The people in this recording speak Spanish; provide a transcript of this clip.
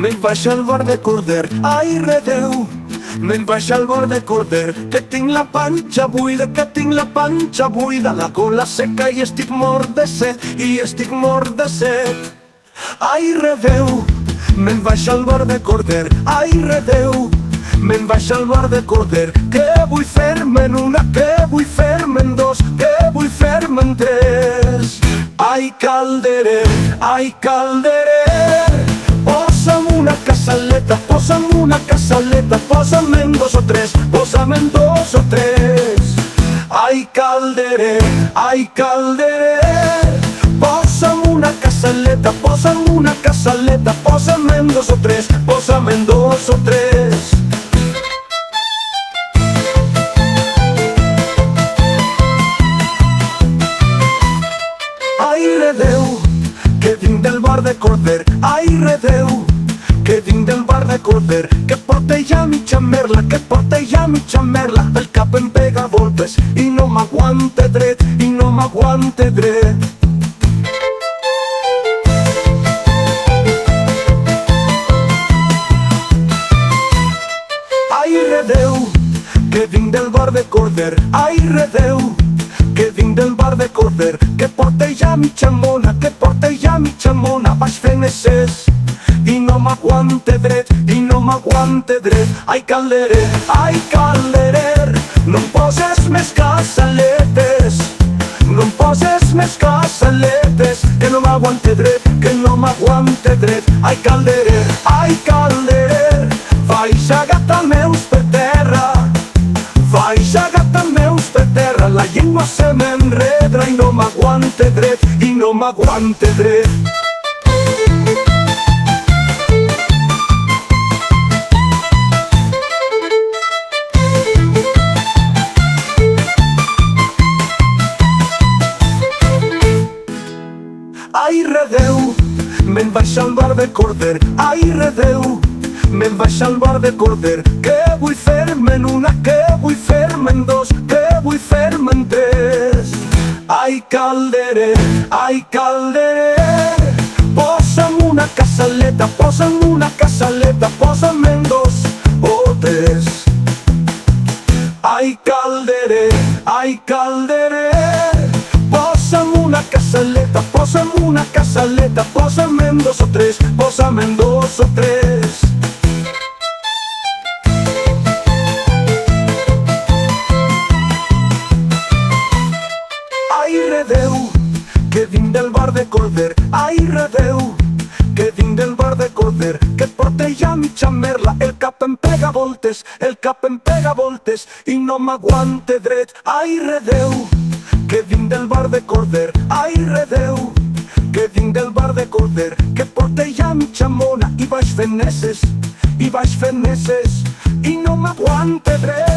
me'n vaig al bar de Corder, ai redeu. Me'n vaig al bar de Corder, que tinc la panxa buida, que tinc la panxa buida, la cola seca i estic mort de set, i estic mort de set. Ai redeu, me'n vaig al bar de Corder, ai redeu. Me'n vaig al bar de Corder, que vull fer-me en una, que vull fer-me en dos, que vull fer-me en tres. Ai calderer, posa'm una casaleta, posa'm una casaleta, posa'm en dos o tres, posa'm en dos o tres. Ai calderer, posa'm una casaleta, posa'm una casaleta, posa'm en dos o tres, posa'm en dos o tres. Ai redeu, que vinc del bar de Corder, ai redeu, que vinc del bar de Corder, que porta ja mitja merla, que porta ja mitja merla, el cap em pega voltes i no m'aguante dret, i no m'aguante dret. Ai redeu, que vinc del bar de Corder, ai redeu, que vinc del bar de Corder, que porta ja mitja mona, que porta ja mitja mona, vaig fent excés i no m'aguante dret, i no m'aguante dret. Ai calderer, no em poses més casaletes, no em poses més casaletes, que no m'aguante dret, que no m'aguante dret. Ai calderer, vaig a gata meus per terra, vaig a gata meus per terra, la llengua se m'enredra i no m'aguante dret, i no m'aguante dret. Ai redeu, me'n vaig al bar de Corder, ai redeu, me'n vaig al bar de Corder, que vull fer-me en una, que vull fer-me en dos, que vull fer-me en tres. Ai calderer, posa'm una casaleta, posa'm una casaleta, posa'm en dos o tres. Ai calderer, posa'm una casaleta, posa'm una casaleta, posa'm en dos o tres, posa'm en dos o tres. Ai redeu, que vinc del bar de Corder, ai redeu, que vinc del bar de Corder, que porta ja mitja merla, el cap em pega voltes, el cap em pega voltes i no m'aguante dret. Ai redeu, que vinc del bar de Corder, ai redeu, que vinc del bar de Corder, que porta ja mitja mona i vaig fent nesses, i vaig fent nesses i no m'aguante dret.